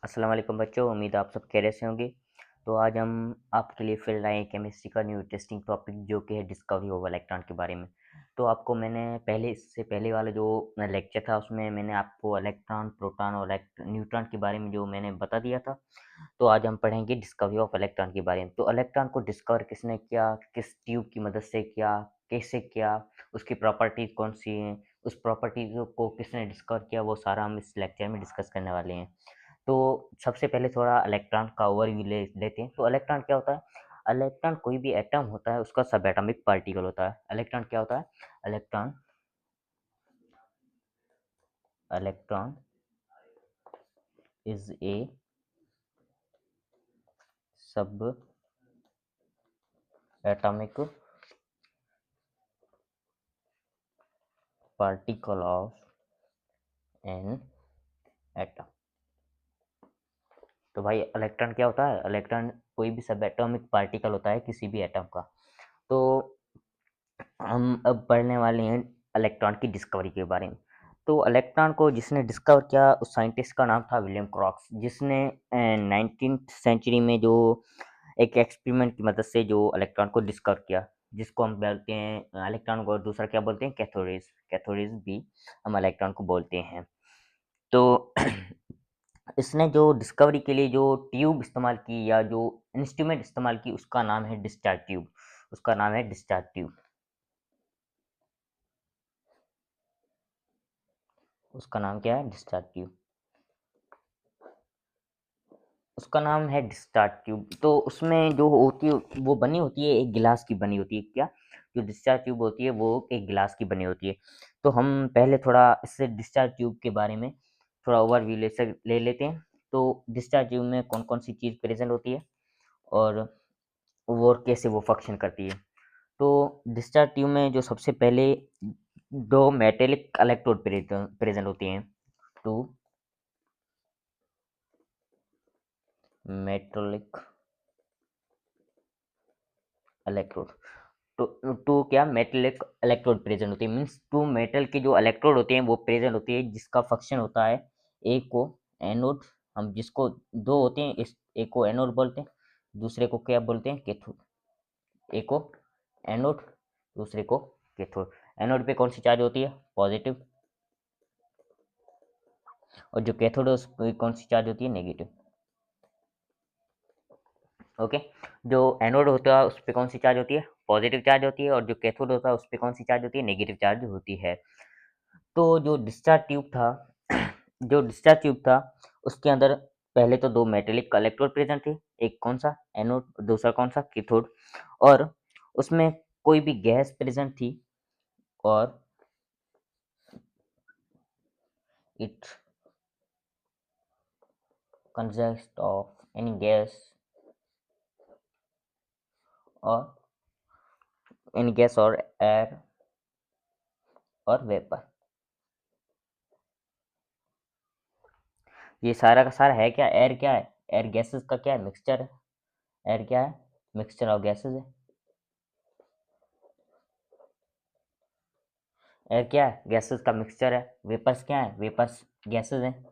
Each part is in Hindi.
अस्सलाम वालेकुम बच्चों, उम्मीद है आप सब खैरियत से होंगे। तो आज हम आपके लिए फिर लाए हैं केमिस्ट्री का न्यू इंटरेस्टिंग टॉपिक जो कि है डिस्कवरी ऑफ इलेक्ट्रॉन के बारे में। तो आपको मैंने इससे पहले वाला जो लेक्चर था उसमें मैंने आपको इलेक्ट्रॉन, प्रोटॉन और न्यूट्रॉन के बारे में जो मैंने बता दिया था। तो आज हम पढ़ेंगे डिस्कवरी ऑफ इलेक्ट्रॉन के बारे में। तो इलेक्ट्रॉन को डिस्कवर किसने किया, किस ट्यूब की मदद से किया, कैसे किया, उसकी प्रॉपर्टीज कौन सी हैं, उस प्रॉपर्टीज को किसने डिस्कवर किया, वो सारा हम इस लेक्चर में डिस्कस करने वाले हैं। तो सबसे पहले थोड़ा इलेक्ट्रॉन का ओवरव्यू लेते हैं। तो इलेक्ट्रॉन क्या होता है? इलेक्ट्रॉन कोई भी एटम होता है उसका सब एटॉमिक पार्टिकल होता है। इलेक्ट्रॉन क्या होता है? इलेक्ट्रॉन इलेक्ट्रॉन इज ए सब atomic particle of an atom. तो भाई इलेक्ट्रॉन क्या होता है? इलेक्ट्रॉन कोई भी सब एटॉमिक पार्टिकल होता है किसी भी एटम का। तो हम अब पढ़ने वाले हैं इलेक्ट्रॉन की डिस्कवरी के बारे में। तो इलेक्ट्रॉन को जिसने डिस्कवर किया उस साइंटिस्ट का नाम था विलियम क्रॉक्स, जिसने 19th सेंचुरी में जो एक एक्सपेरिमेंट की मदद से जो इलेक्ट्रॉन को डिस्कवर किया, जिसको हम बोलते हैं इलेक्ट्रॉन को, और दूसरा क्या बोलते हैं? कैथोड्स। कैथोड्स भी हम इलेक्ट्रॉन को बोलते हैं। तो इसने जो डिस्कवरी के लिए जो ट्यूब इस्तेमाल की या जो इंस्ट्रूमेंट इस्तेमाल की उसका नाम है डिस्चार्ज ट्यूब। उसका नाम है डिस्चार्ज ट्यूब। उसका नाम क्या है? Discharge tube. उसका नाम है डिस्चार्ज ट्यूब। तो उसमें जो होती है वो बनी होती है, एक गिलास की बनी होती है। क्या? जो डिस्चार्ज ट्यूब होती है वो एक गिलास की बनी होती है। तो हम पहले थोड़ा इससे डिस्चार्ज ट्यूब के बारे में थोड़ा ओवरव्यू ले लेते हैं। तो डिस्चार्ज ट्यूब में कौन कौन सी चीज़ प्रेजेंट होती है और वो कैसे वो फंक्शन करती है। तो डिस्चार्ज ट्यूब में जो सबसे पहले दो मेटेलिक इलेक्ट्रोड प्रेजेंट होती हैं। Two metallic electrode. टू क्या? मेटेलिक इलेक्ट्रोड प्रेजेंट होती है, मीन्स टू मेटल के जो इलेक्ट्रोड होते हैं वो प्रेजेंट होती है, जिसका फंक्शन होता है एक को एनोड, हम जिसको दो होते हैं इस एक को एनोड बोलते हैं, दूसरे को क्या बोलते हैं? कैथोड। एक को एनोड, दूसरे को कैथोड। एनोड पे कौन सी चार्ज होती है? पॉजिटिव। और जो कैथोड है उस पे कौन सी चार्ज होती है? नेगेटिव। ओके। जो एनोड होता है उस पे कौन सी चार्ज होती है? पॉजिटिव चार्ज होती है। और जो कैथोड होता है उस पे कौन सी चार्ज होती है? नेगेटिव चार्ज होती है। तो जो डिस्चार्ज ट्यूब था जो डिस्चार्ज ट्यूब था उसके अंदर पहले तो दो मेटेलिक इलेक्ट्रोड प्रेजेंट थे। एक कौन सा? एनोड। दूसरा कौन सा? कैथोड। और उसमें कोई भी गैस प्रेजेंट थी, और it consist of any gas और एयर और वेपर। ये सारा का सारा है क्या? एयर क्या है? एयर गैसेस का क्या है? मिक्सचर है। एयर क्या है? मिक्सचर ऑफ गैसेस है। एयर क्या है? गैसेस का मिक्सचर है। वेपर्स क्या है? वेपर्स गैसेस हैं।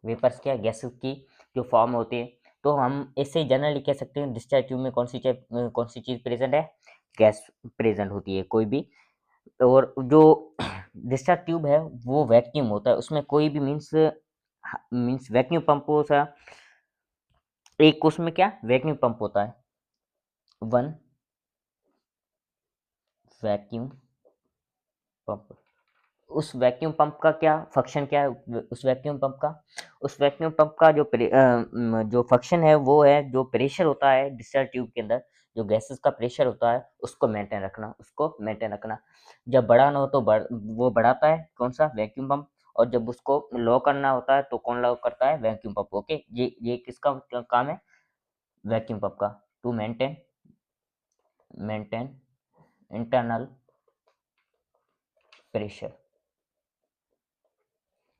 वेपर्स क्या है? गैसेस की जो फॉर्म होती है। तो हम इससे जनरली कह सकते हैं डिस्चार्ज ट्यूब में कौन सी चीज प्रेजेंट है? गैस प्रेजेंट होती है कोई भी। और जो डिस्चार्ज ट्यूब है वो वैक्यूम होता है, उसमें कोई भी मीन्स वैक्यूम पंप हो सा। एक उसमें क्या वैक्यूम पंप होता है? One vacuum pump. उस वैक्यूम पंप का क्या फंक्शन क्या है? उस वैक्यूम पंप का जो फंक्शन है वो है जो प्रेशर होता है डिस्चार्ज ट्यूब के अंदर, जो गैसेस का प्रेशर होता है उसको मेंटेन रखना। जब बढ़ाना हो तो वो बढ़ाता है कौन सा? Vacuum pump. और जब उसको लो करना होता है तो कौन लो करता है? Vacuum pump. ओके, ये किसका काम है? वैक्यूम पंप का। To maintain internal pressure.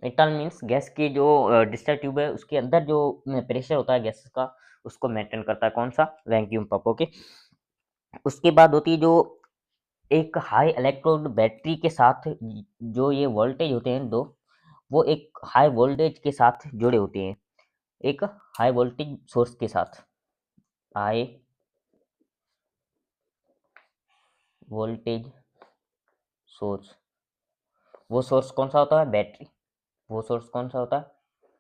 Internal means gas की जो डिस्चार्ज ट्यूब है उसके अंदर जो प्रेशर होता है गैस का, उसको मेंटेन करता है कौन सा? Vacuum pump. ओके। उसके बाद होती है जो एक हाई इलेक्ट्रोड बैटरी के साथ, जो ये वोल्टेज होते हैं दो, वो एक हाई वोल्टेज के साथ जुड़े होते हैं। एक हाई वोल्टेज सोर्स के साथ, हाई वोल्टेज सोर्स। वो सोर्स कौन सा होता है? बैटरी। वो सोर्स कौन सा होता है?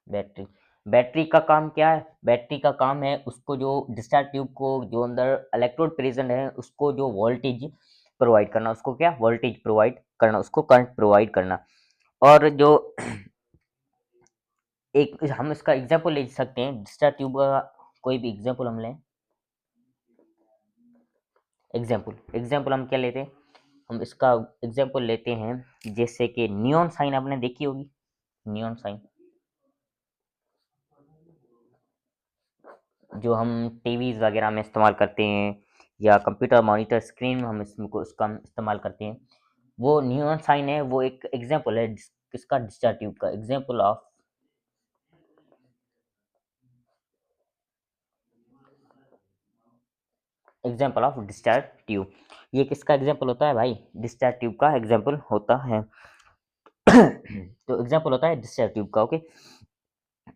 बैटरी। बैटरी का काम क्या है? बैटरी का काम है उसको जो डिस्चार्ज ट्यूब को जो अंदर इलेक्ट्रोड प्रेजेंट है उसको जो वोल्टेज प्रोवाइड करना, उसको क्या वोल्टेज प्रोवाइड करना, उसको करंट प्रोवाइड करना। और जो एक हम इसका एग्जांपल ले सकते हैं, डिस्चार्ज ट्यूब का कोई भी एग्जांपल हम लें। एग्जांपल हम क्या लेते हैं? हम इसका एग्जांपल लेते हैं जैसे कि नियॉन साइन आपने देखी होगी, नियॉन साइन जो हम टीवीज वगैरह में इस्तेमाल करते हैं या कंप्यूटर मॉनिटर स्क्रीन में हम उसका इस्तेमाल करते हैं। वो नियॉन साइन है, वो एक एग्जांपल है किसका? डिस्चार्ज ट्यूब का। Example of discharge tube. ये किसका एग्जाम्पल होता है भाई? डिस्चार्ज ट्यूब का एग्जाम्पल होता है। तो एग्जाम्पल होता है डिस्चार्ज ट्यूब का। ओके,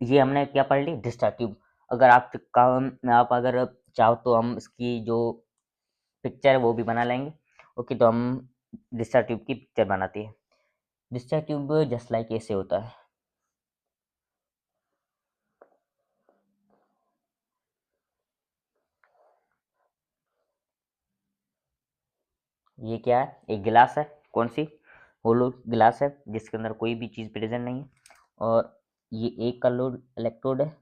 ये हमने क्या पढ़ ली? Discharge tube. अगर आप अगर चाहो तो हम इसकी जो पिक्चर है वो भी बना लेंगे। ओके, तो हम डिस्चार्ज ट्यूब की पिक्चर बनाते हैं। डिस्चार्ज ट्यूब जस्ट लाइक ऐसे होता है। ये क्या है? एक गिलास है। कौन सी? होलो गिलास है जिसके अंदर कोई भी चीज़ प्रेजेंट नहीं है। और ये एक का लोड इलेक्ट्रोड है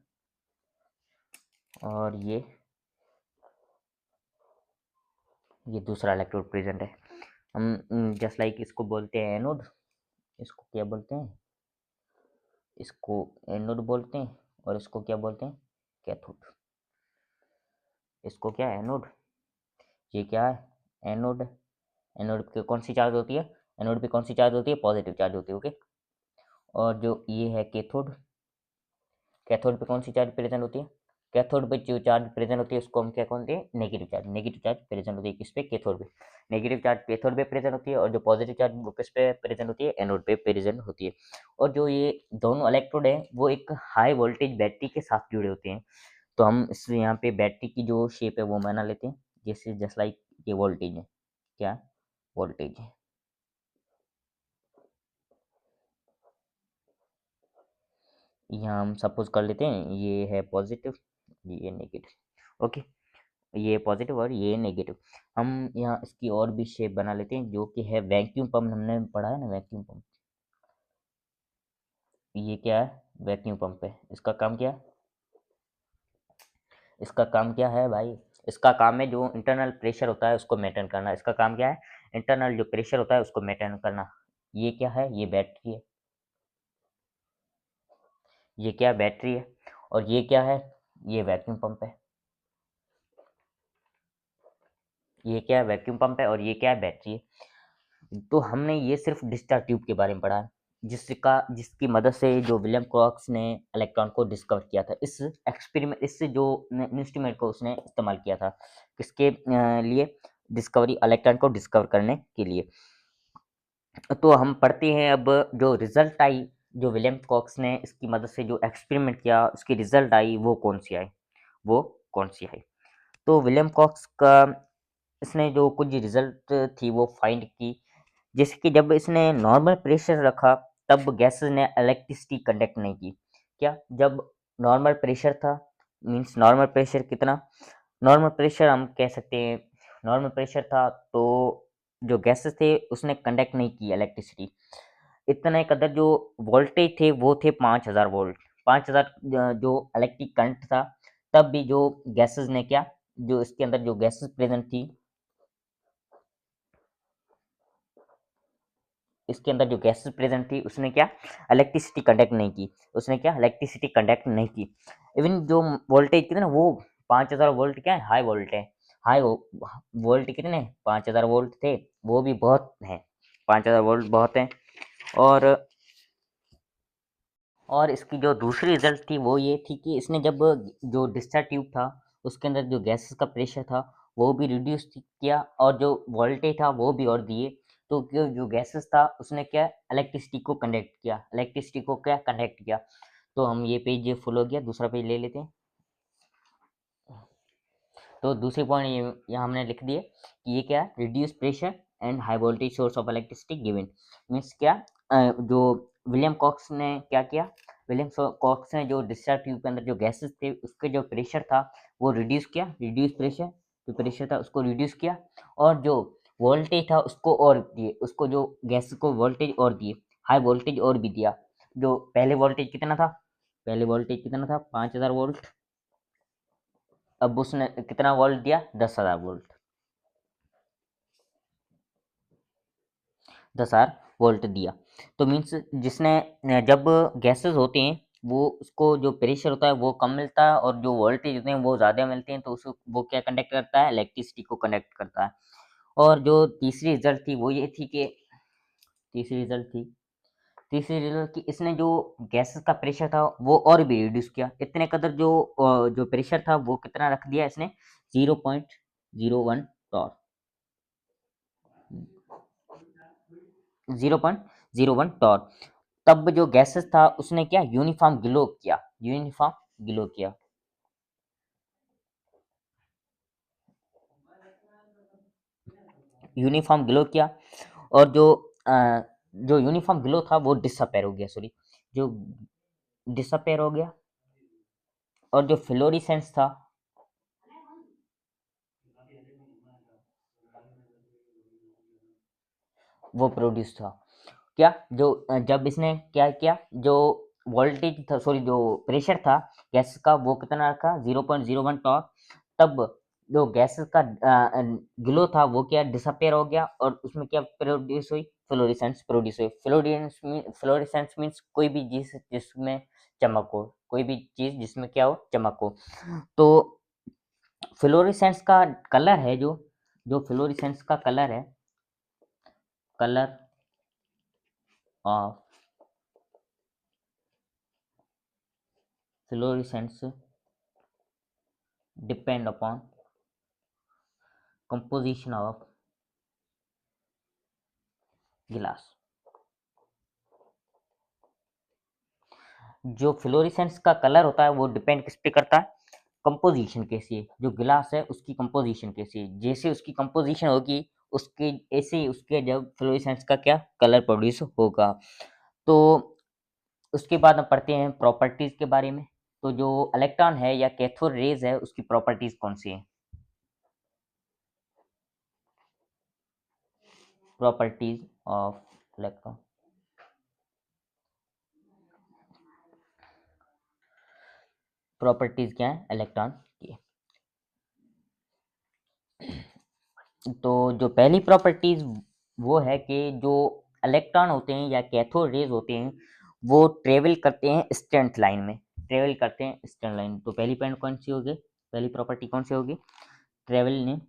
और ये दूसरा इलेक्ट्रोड प्रेजेंट है। हम जस्ट लाइक इसको बोलते हैं एनोड। इसको क्या बोलते हैं? इसको एनोड बोलते हैं। और इसको क्या बोलते हैं? कैथोड। इसको क्या है? एनोड। ये क्या है? एनोड। एनोड पे कौन सी चार्ज होती है? एनोड पे कौन सी चार्ज होती है? पॉजिटिव चार्ज होती है। ओके, और जो ये है कैथोड। कैथोड पे कौन सी चार्ज प्रेजेंट होती है? कैथोड पे जो चार्ज प्रेजेंट होती है उसको हम क्या कहते हैं? Negative charge. Negative charge present होती है किस पे? कैथोड पे। नेगेटिव चार्ज कैथोड पे प्रेजेंट होती है और जो पॉजिटिव चार्ज वो किस पे प्रेजेंट होती है? एनोड पे प्रेजेंट होती है। और जो ये दोनों इलेक्ट्रोड है वो एक हाई वोल्टेज बैटरी के साथ जुड़े होते हैं। तो हम इस यहाँ पे बैटरी की जो शेप है वो बना लेते हैं, जैसे जस्ट लाइक ये वोल्टेज है। क्या? वोल्टेज है। यहाँ हम सपोज कर लेते हैं ये है पॉजिटिव, ये नेगेटिव। ओके, ये पॉजिटिव और ये नेगेटिव। हम यहाँ इसकी और भी शेप बना लेते हैं जो कि है वैक्यूम पंप। हमने पढ़ा है ना वैक्यूम पंप। ये क्या है? वैक्यूम पंप है। इसका काम क्या है? इसका काम क्या है भाई? इसका काम है जो इंटरनल प्रेशर होता है उसको मेंटेन करना। इसका काम क्या है? इंटरनल जो प्रेशर होता है उसको मेंटेन करना। ये क्या है? ये बैटरी है। ये क्या? बैटरी है। और ये क्या है? ये वैक्यूम पंप है। ये क्या है? वैक्यूम पंप है और ये क्या है? बैटरी है। तो हमने ये सिर्फ डिस्चार्ज ट्यूब के बारे में पढ़ा है, जिसकी मदद से जो विलियम क्रॉक्स ने इलेक्ट्रॉन को डिस्कवर किया था। इस जो इंस्ट्रूमेंट को उसने इस्तेमाल किया था किसके लिए? डिस्कवरी, इलेक्ट्रॉन को डिस्कवर करने के लिए। तो हम पढ़ते हैं अब जो रिजल्ट आई, जो विलियम कॉक्स ने इसकी मदद से जो एक्सपेरिमेंट किया उसकी रिजल्ट आई, वो कौन सी आई? वो कौन सी आई? तो विलियम कॉक्स का इसने जो कुछ रिजल्ट थी वो फाइंड की, जैसे कि जब इसने नॉर्मल प्रेशर रखा तब गैसेस ने इलेक्ट्रिसिटी कंडक्ट नहीं की। क्या? जब नॉर्मल प्रेशर था, मींस नॉर्मल प्रेशर कितना? नॉर्मल प्रेशर हम कह सकते हैं, नॉर्मल प्रेशर था तो जो गैसेस थे उसने कंडक्ट नहीं की इलेक्ट्रिसिटी। इतने कदर जो वोल्टेज थे वो थे 5000 वोल्ट। 5000 जो इलेक्ट्रिक करंट था, तब भी जो गैसेस ने क्या, जो इसके अंदर जो गैसेस प्रेजेंट थी, इसके अंदर जो गैसेस प्रेजेंट थी उसने क्या, इलेक्ट्रिसिटी कंडक्ट नहीं की। उसने क्या, इलेक्ट्रिसिटी कंडक्ट नहीं की। इवन जो वोल्टेज कितने ना, वो 5000 वोल्ट क्या है, हाई वोल्ट है। हाई वोल्ट कितने, 5000 वोल्ट थे, वो भी बहुत है, 5000 वोल्ट बहुत है। और इसकी जो दूसरी रिजल्ट थी वो ये थी कि इसने जब जो डिस्चार्ज ट्यूब था उसके अंदर जो गैसेस का प्रेशर था वो भी रिड्यूस किया और जो वोल्टेज था वो भी और दिए। तो जो गैसेस था उसने क्या, इलेक्ट्रिसिटी को कंडक्ट किया, इलेक्ट्रिसिटी को क्या कंडक्ट किया। तो हम ये पेज फुल हो गया, दूसरा पेज ले लेते हैं। तो दूसरी पॉइंट ये यहाँ हमने लिख दिए कि ये क्या है, reduce pressure and high voltage source of electricity given. Means क्या, जो विलियम कॉक्स ने क्या किया, विलियम कॉक्स ने जो डिस्चार्ज ट्यूब के अंदर जो गैसेस थे उसके जो प्रेशर था वो रिड्यूस किया, रिड्यूस प्रेशर, जो प्रेशर था उसको रिड्यूस किया, और जो वोल्टेज था उसको और दिए, उसको जो गैस को वोल्टेज और दिए, हाई वोल्टेज और भी दिया। जो पहले वोल्टेज कितना था, पहले वोल्टेज कितना था, 5000 वोल्ट, अब उसने कितना वोल्ट दिया, 10,000 वोल्ट, 10,000 वोल्ट दिया। तो मीन्स जिसने जब गैसेस होते हैं वो उसको जो प्रेशर होता है वो कम मिलता है और जो वोल्टेज होते हैं वो ज़्यादा मिलते हैं, तो उसको वो क्या कंडक्ट करता है, इलेक्ट्रिसिटी को कंडक्ट करता है। और जो तीसरी रिजल्ट थी वो ये थी कि तीसरी रिजल्ट थी तीसरी रिजल्ट की इसने जो गैसेस का प्रेशर था वो और भी रिड्यूस किया, इतने कदर जो प्रेशर था वो कितना रख दिया इसने, 0.01 टॉर, 0.01 टॉर। तब जो गैसेस था उसने क्या, यूनिफॉर्म ग्लो किया, यूनिफॉर्म ग्लो किया। यूनिफॉर्म ग्लो किया, और जो यूनिफॉर्म ग्लो था वो डिसअपेयर हो गया, सॉरी, जो डिसअपेयर हो गया, और जो फ्लोरिसेंस था वो प्रोड्यूस था। क्या, जब इसने क्या किया, जो वोल्टेज था, सॉरी, जो प्रेशर था गैस का वो कितना रखा, 0.01 टॉर। तब जो गैस का ग्लो था वो क्या, डिसअपेयर हो गया, और उसमें क्या प्रोड्यूस हुई, फ्लोरेसेंस प्रोड्यूस हुई। फ्लोरेसेंस मीन्स कोई भी चीज जिसमें चमक हो, कोई भी चीज जिसमें क्या हो, चमक हो। तो फ्लोरेसेंस का कलर है, जो फ्लोरेसेंस का कलर है, colour of fluorescence depend upon composition of glass। जो फ्लोरेसेंस का कलर होता है वो डिपेंड किस पे करता है, कंपोजिशन कैसी है, जो गिलास है उसकी कंपोजिशन कैसी है, जैसे उसकी कंपोजिशन होगी उसके ऐसे ही उसके जब फ्लोरेसेंस का क्या कलर प्रोड्यूस होगा। तो उसके बाद हम पढ़ते हैं प्रॉपर्टीज के बारे में। तो जो इलेक्ट्रॉन है या कैथोड रेज है उसकी प्रॉपर्टीज कौन सी है, प्रॉपर्टीज ऑफ इलेक्ट्रॉन, प्रॉपर्टीज क्या है इलेक्ट्रॉन की। तो जो पहली प्रॉपर्टीज वो है कि जो इलेक्ट्रॉन होते हैं या कैथोड रेज होते हैं वो ट्रेवल करते हैं स्ट्रेंथ लाइन में, ट्रेवल करते हैं स्ट्रेंथ लाइन। तो पहली पॉइंट कौन सी होगी, पहली प्रॉपर्टी कौन सी होगी, travel in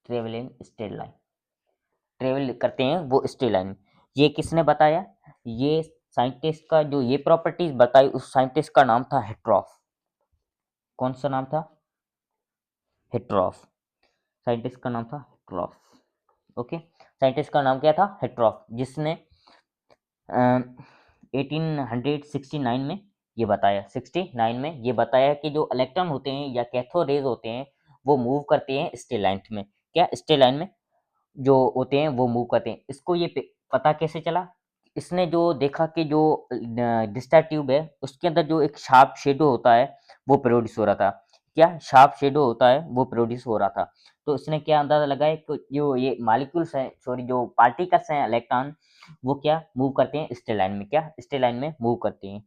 travel in straight line, travel करते हैं वो स्ट्रेट लाइन में। ये किसने बताया, ये साइंटिस्ट का जो ये प्रॉपर्टीज बताई उस साइंटिस्ट का नाम था हेट्रोफ। कौन सा नाम था, हेट्रोफ, साइंटिस्ट का नाम था हेट्रोफ। ओके, साइंटिस्ट का नाम क्या था, हेट्रोफ, जिसने 1869 में ये बताया, 69 में ये बताया कि जो इलेक्ट्रॉन होते हैं या कैथोड रेज होते हैं वो मूव करते हैं स्ट्रेट लाइन में, क्या स्ट्रेट लाइन में जो होते हैं वो मूव करते हैं। इसको ये पता कैसे चला, इसने जो देखा कि जो डिस्टा ट्यूब है उसके अंदर जो एक शार्प शेडो होता है वो प्रोड्यूस हो रहा था, क्या शार्प शेडो होता है वो प्रोड्यूस हो रहा था। तो इसने क्या अंदाजा लगाया कि जो ये मॉलिक्यूल्स हैं, सॉरी जो पार्टिकल्स हैं इलेक्ट्रॉन, वो क्या मूव करते हैं स्ट्रेट लाइन में, क्या स्ट्रेट लाइन में मूव करते हैं।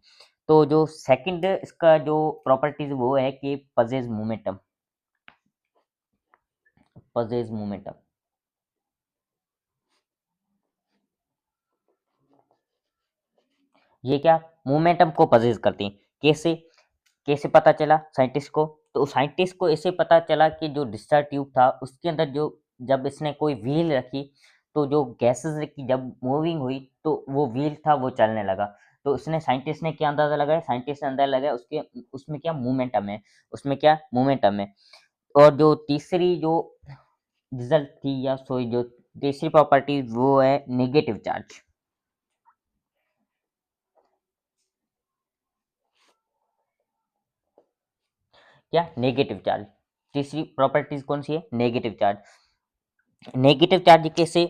तो जो सेकंड इसका जो प्रॉपर्टीज वो है कि पजेज मोमेंटम, पजेज मोमेंटम, ये क्या मोमेंटम को पजेज करते हैं। कैसे, कैसे पता चला साइंटिस्ट को, तो साइंटिस्ट को ऐसे पता चला कि जो डिस्चार्ज ट्यूब था उसके अंदर जो जब इसने कोई व्हील रखी तो जो गैसेस की जब मूविंग हुई तो वो व्हील था वो चलने लगा। तो उसने साइंटिस्ट ने क्या अंदाजा लगाया, साइंटिस्ट ने अंदाजा लगाया उसके उसमें क्या मोमेंटम है, उसमें क्या मोमेंटम है। और जो तीसरी जो रिजल्ट थी या सॉरी जो तीसरी प्रॉपर्टी वो है नेगेटिव चार्ज। क्या? Negative charge. तीसरी प्रॉपर्टीज कौन सी है? Negative charge. नेगेटिव चार्ज कैसे?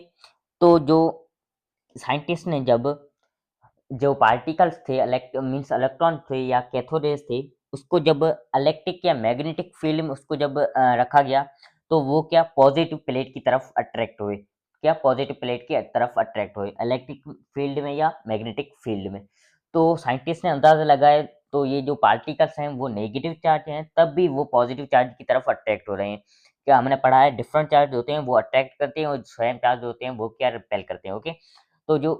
तो जो साइंटिस्ट ने जब जो पार्टिकल्स थे मीन्स इलेक्ट्रॉन थे या कैथोड रेज थे, उसको जब इलेक्ट्रिक या मैग्नेटिक फील्ड में उसको जब रखा गया, तो वो क्या पॉजिटिव प्लेट की तरफ अट्रैक्ट हुए। क्या? पॉजिटिव प्लेट की तरफ अट्रैक्ट हुए इलेक्ट्रिक फील्ड में या मैग्नेटिक फील्ड में। तो साइंटिस्ट ने अंदाजा लगाया, तो ये जो पार्टिकल्स हैं वो नेगेटिव चार्ज हैं, तब भी वो पॉजिटिव चार्ज की तरफ अट्रैक्ट हो रहे हैं। क्या हमने पढ़ा है, डिफरेंट चार्ज होते हैं वो अट्रैक्ट करते हैं और स्वयं चार्ज होते हैं वो क्या रिपेल करते हैं। ओके, तो जो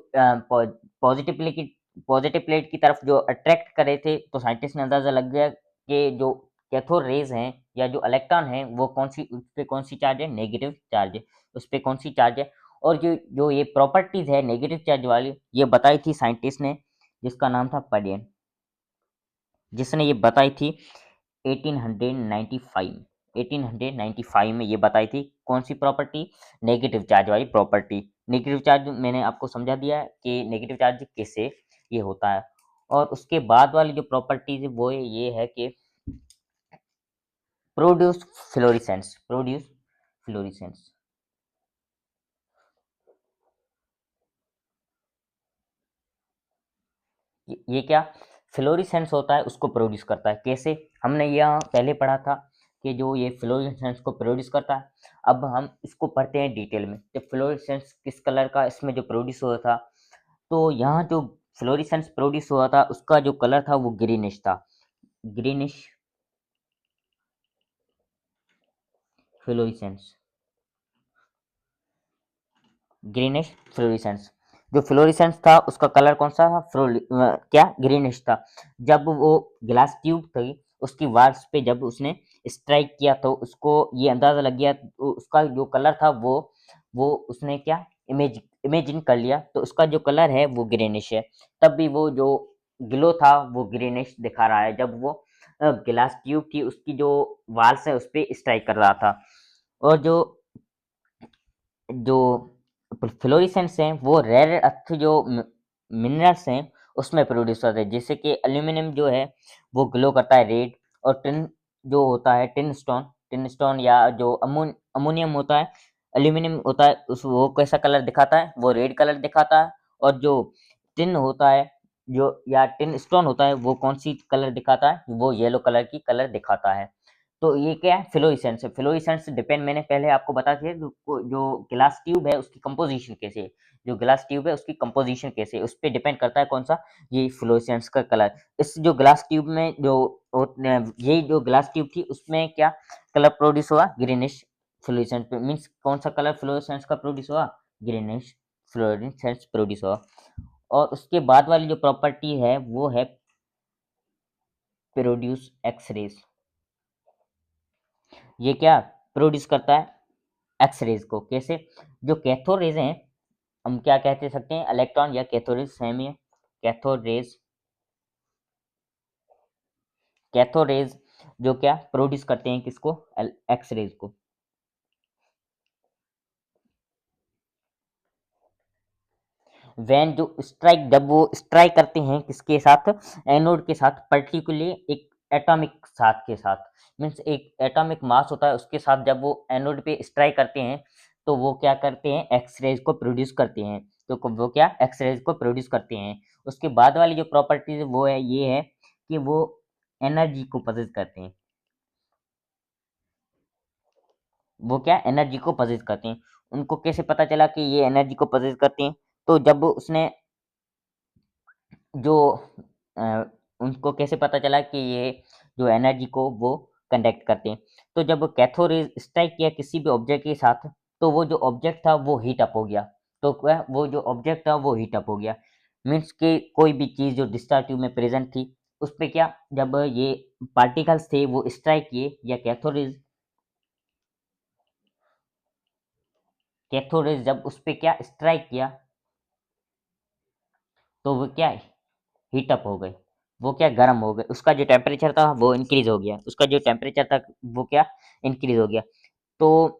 पॉजिटिव प्लेट की तरफ जो अट्रैक्ट कर रहे थे, तो साइंटिस्ट ने अंदाजा लग गया कि जो कैथोड रेज हैं या जो इलेक्ट्रॉन है वो कौन सी उस पे कौन सी चार्ज है? नेगेटिव चार्ज है। उस पे कौन सी चार्ज है? और जो जो ये प्रॉपर्टीज है नेगेटिव चार्ज वाली, ये बताई थी साइंटिस्ट ने, जिसका नाम था पडियन, जिसने ये बताई थी 1895। 1895 में ये बताई थी कौन सी प्रॉपर्टी? नेगेटिव चार्ज वाली प्रॉपर्टी। नेगेटिव चार्ज मैंने आपको समझा दिया है कि नेगेटिव चार्ज किससे ये होता है। और उसके बाद वाली जो प्रॉपर्टीज वो ये है कि प्रोड्यूस फ्लोरिसेंस। Produce florescence. ये क्या? फ्लोरिसेंस होता है, उसको प्रोड्यूस करता है। कैसे? हमने यहाँ पहले पढ़ा था कि जो ये फ्लोरिसेंस को प्रोड्यूस करता है। अब हम इसको पढ़ते हैं डिटेल में, कि फ्लोरिसेंस किस कलर का इसमें जो प्रोड्यूस हुआ था। तो यहाँ जो फ्लोरिसेंस प्रोड्यूस हुआ था उसका जो कलर था वो ग्रीनिश था। Greenish florescence. Greenish florescence. जो फ्लोरिसेंस था उसका कलर कौन सा था? क्या? ग्रीनिश था। जब वो ग्लास ट्यूब थी उसकी वाल्स पे जब उसने स्ट्राइक किया, तो उसको ये अंदाजा लग गया, तो उसका जो कलर था वो उसने क्या इमेजिन कर लिया, तो उसका जो कलर है वो ग्रीनिश है। तब भी वो जो ग्लो था वो ग्रीनिश दिखा रहा है, जब वो ग्लास ट्यूब थी उसकी जो वाल्स है उस पे स्ट्राइक कर रहा था। और जो जो फ्लोरेसेंस हैं वो रेयर अर्थ जो मिनरल्स हैं उसमें प्रोड्यूस होते हैं, जैसे कि एल्यूमिनियम जो है वो ग्लो करता है रेड। और टिन जो होता है, टिन स्टोन या जो अमोनियम होता है, एल्यूमिनियम होता है, उस वो कैसा कलर दिखाता है? वो रेड कलर दिखाता है। और जो टिन होता है, जो या टिन स्टोन होता है, वो कौन सी कलर दिखाता है? वो येलो कलर की कलर दिखाता है। तो ये क्या है? फ्लोरेसेंस है। फ्लोरेसेंस डिपेंड मैंने पहले आपको बता दिया, जो ग्लास ट्यूब है उसकी कंपोजिशन कैसे है। जो ग्लास ट्यूब है उसकी कंपोजिशन कैसे है, उस पे डिपेंड करता है कौन सा? ये फ्लोरेसेंस का कलर। इस जो ग्लास ट्यूब में जो ये जो ग्लास ट्यूब थी उसमें क्या कलर प्रोड्यूस हुआ? ग्रीनिश फ्लोरेसेंस मीन्स कौन सा कलर फ्लोरेसेंस का प्रोड्यूस हुआ? ग्रीनिश फ्लोरेसेंस प्रोड्यूस हुआ। और उसके बाद वाली जो प्रॉपर्टी है वो है प्रोड्यूस एक्स रेज। ये क्या प्रोड्यूस करता है? एक्स रेज को। कैसे? जो कैथोड रेज हैं, हम क्या कहते सकते हैं? इलेक्ट्रॉन या कैथोड रेज सेम ही है। कैथोड रेज, कैथोड रेज जो क्या प्रोड्यूस करते हैं किसको? एक्स रेज को। वैन जो स्ट्राइक, जब वो स्ट्राइक करते हैं किसके साथ? एनोड के साथ, पर्टिकुलरली एक एटॉमिक साथ के साथ, मीन्स एक एटॉमिक मास होता है उसके साथ, जब वो एनोड पे स्ट्राइक करते हैं तो वो क्या करते हैं? एक्स रेज को प्रोड्यूस करते हैं। तो वो क्या एक्स रेज को प्रोड्यूस करते हैं। उसके बाद वाली जो प्रॉपर्टीज वो है ये है कि वो एनर्जी को पजेस करते हैं। वो क्या एनर्जी को पजेस करते हैं। उनको कैसे पता चला कि ये एनर्जी को पजेस करते हैं? तो जब उसने जो अ, उनको कैसे पता चला कि ये जो एनर्जी को वो कंडक्ट करते हैं? तो जब कैथोड रेज़ स्ट्राइक किया किसी भी ऑब्जेक्ट के साथ, तो वो जो ऑब्जेक्ट था वो हीट अप हो गया। तो क्या वो जो ऑब्जेक्ट था वो हीट अप हो गया। मीन्स कि कोई भी चीज़ जो डिस्चार्ज ट्यूब में प्रेज़ेंट थी, उसपे क्या जब ये पार्टिकल्स थे वो स्ट्राइक किए, या कैथोड रेज़ जब उसपे क्या स्ट्राइक किया, तो वो क्या हीट अप हो गए। वो क्या गर्म हो गए, उसका जो टेम्परेचर था वो इंक्रीज हो गया, उसका जो टेम्परेचर था वो क्या इंक्रीज हो गया। तो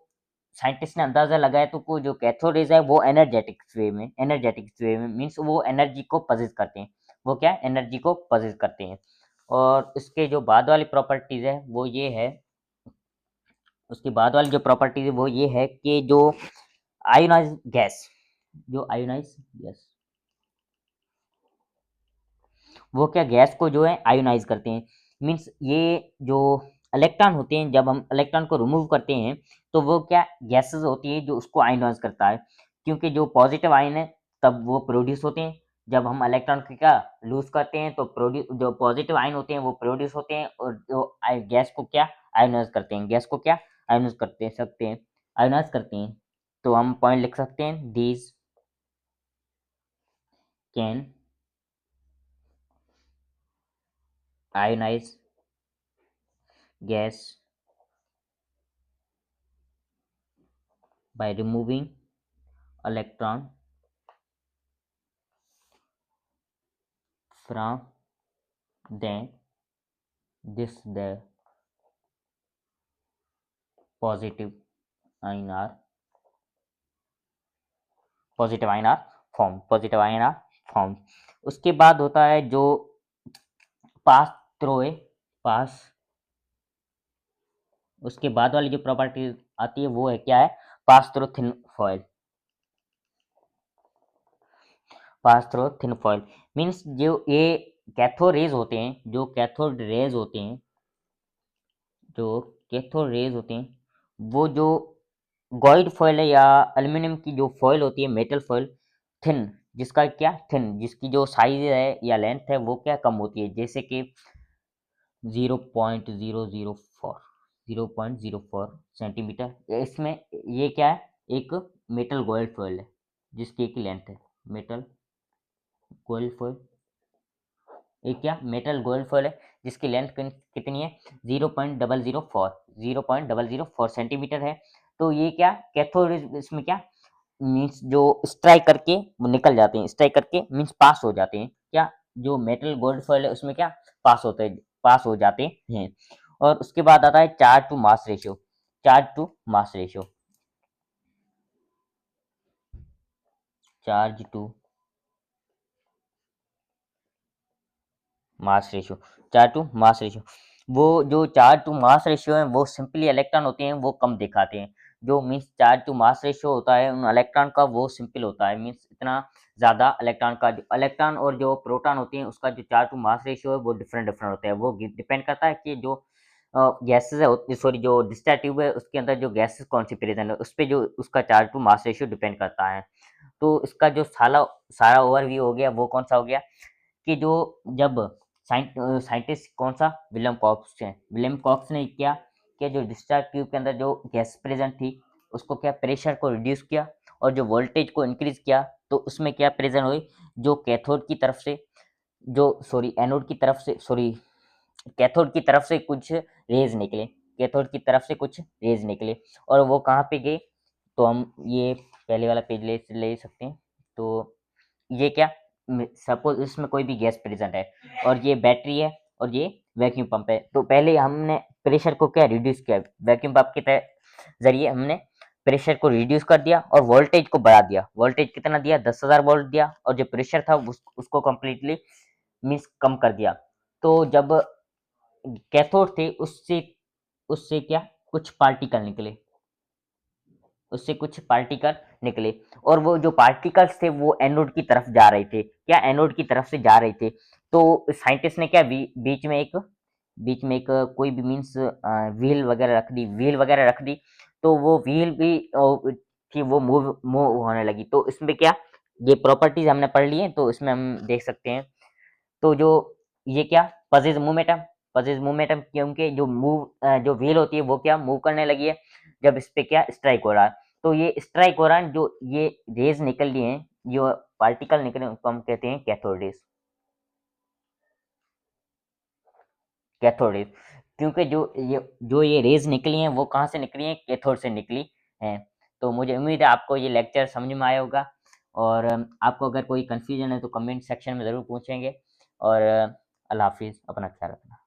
साइंटिस्ट ने अंदाजा लगाया तो को जो कैथोड रेज है वो एनर्जेटिक वे में मीन्स वो एनर्जी को पजेस करते हैं, वो क्या एनर्जी को पजेस करते हैं। और इसके जो बाद वाली प्रॉपर्टीज है वो ये है, उसके बाद वाली जो प्रॉपर्टीज है वो ये है कि जो आयोनाइज गैस, जो आयोनाइज गैस वो क्या गैस को जो है आयोनाइज करते हैं। मीन्स ये जो इलेक्ट्रॉन होते हैं, जब हम इलेक्ट्रॉन को रिमूव करते हैं तो वो क्या गैसेस होती है जो उसको आयोनाइज करता है, क्योंकि जो पॉजिटिव आयन है तब वो प्रोड्यूस होते हैं, जब हम इलेक्ट्रॉन को क्या लूज करते हैं तो प्रोड्यूस जो पॉजिटिव आयन होते हैं वो प्रोड्यूस होते हैं, और जो गैस को क्या आयोनाइज करते हैं, गैस को क्या आयोनाइज करते सकते हैं, आयोनाइज करते हैं। तो हम पॉइंट लिख सकते हैं, these can ionize gas by removing electron from then this the positive ion are formed। उसके बाद होता है जो पास थ्रो है, पास, उसके बाद वाली जो प्रॉपर्टी आती है वो है क्या है, pass through thin foil, pass through thin foil. Means जो ये कैथोड रेज होते हैं, जो कैथोड रेज होते हैं, जो कैथोड रेज होते हैं वो जो गॉइड फॉयल है या एल्यूमिनियम की जो फॉयल होती है, मेटल फॉयल, थिन, जिसका क्या थिन, जिसकी जो साइज है या लेंथ है वो क्या कम होती है, जैसे कि 0.004 0.04 सेंटीमीटर। इसमें ये क्या है, एक मेटल गॉइड फॉयल है जिसकी एक लेंथ है, मेटल गॉइड फॉयल, एक क्या मेटल गोल्ड फॉयल है जिसकी लेंथ कितनी है, 0.004 सेंटीमीटर है। तो ये क्या कैथोड, इसमें क्या मीन्स जो स्ट्राइक करके वो निकल जाते हैं, स्ट्राइक करके मीन्स पास हो जाते हैं, क्या जो मेटल गोल्ड फॉयल है उसमें क्या पास होते हैं, पास हो जाते हैं। और उसके बाद आता है charge to mass ratio, charge to mass ratio, charge to mass ratio, charge to mass ratio. वो जो चार्ज टू मास रेशियो है वो सिंपली इलेक्ट्रॉन होते हैं वो कम दिखाते हैं, जो means charge to mass ratio होता है उन इलेक्ट्रॉन का वो सिंपल होता है, मीन्स इतना ज़्यादा इलेक्ट्रॉन का, जो इलेक्ट्रॉन और जो प्रोटॉन होते हैं उसका जो चार्ज टू मास रेशियो है वो डिफरेंट डिफरेंट होता है। वो डिपेंड करता है कि जो गैसेज है, सॉरी जो डिस्चार्ज ट्यूब है उसके अंदर जो गैसेज कौन सी प्रेजेंट है उस पर जो उसका charge to mass ratio depend करता है। तो इसका जो सारा ओवरव्यू हो गया वो कौन सा हो गया कि जो जब साइंटिस्ट कौन सा विलियम कॉक्स है, विलियम कॉक्स ने क्या कि जो डिस्चार्ज ट्यूब के अंदर जो गैस प्रेजेंट थी उसको क्या प्रेशर को रिड्यूस किया और जो वोल्टेज को इंक्रीज किया, तो उसमें क्या प्रेजेंट हुई, जो कैथोड की तरफ से, जो सॉरी एनोड की तरफ से, सॉरी कैथोड की तरफ से कुछ रेज निकले, कैथोड की तरफ से कुछ रेज निकले, और वो कहाँ पे गए, तो हम ये पहले वाला पेज ले ले सकते हैं। तो ये क्या, सपोज इसमें कोई भी गैस प्रेजेंट है और ये बैटरी है और ये वैक्यूम पंप है, तो पहले हमने प्रेशर को क्या रिड्यूस किया, वैक्यूम पंप के जरिए हमने प्रेशर को रिड्यूस कर दिया और वोल्टेज को बढ़ा दिया, वोल्टेज कितना दिया, 10,000 वोल्ट दिया, और जो प्रेशर था उसको कम्प्लीटली मीन्स कम कर दिया। तो जब कैथोड थे उससे उससे क्या कुछ पार्टिकल निकले, उससे कुछ पार्टिकल निकले, और वो जो पार्टिकल्स थे वो एनोड की तरफ जा रहे थे, क्या एनोड की तरफ से जा रहे थे। तो साइंटिस्ट ने क्या बीच में एक कोई भी मीन्स व्हील वगैरह रख दी, तो वो व्हील भी कि वो मूव मूव होने लगी। तो इसमें क्या ये प्रॉपर्टीज हमने पढ़ ली है, तो इसमें हम देख सकते हैं। तो जो ये क्या पजेज मोमेंटम क्योंकि जो व्हील होती है वो क्या मूव करने लगी है जब इस पे क्या स्ट्राइक हो रहा है। तो ये स्ट्राइक हो रहा है, जो ये रेज निकल रही हैं, जो पार्टिकल निकले उनको हम कहते हैं कैथोड रेज, कैथोड रेज। क्योंकि जो ये रेज निकली हैं वो कहाँ से निकली हैं, कैथोड से निकली हैं। तो मुझे उम्मीद है आपको ये लेक्चर समझ में आया होगा, और आपको अगर कोई कंफ्यूजन है तो कमेंट सेक्शन में ज़रूर पूछेंगे। और अल्लाह हाफिज़, अपना ख्याल रखना।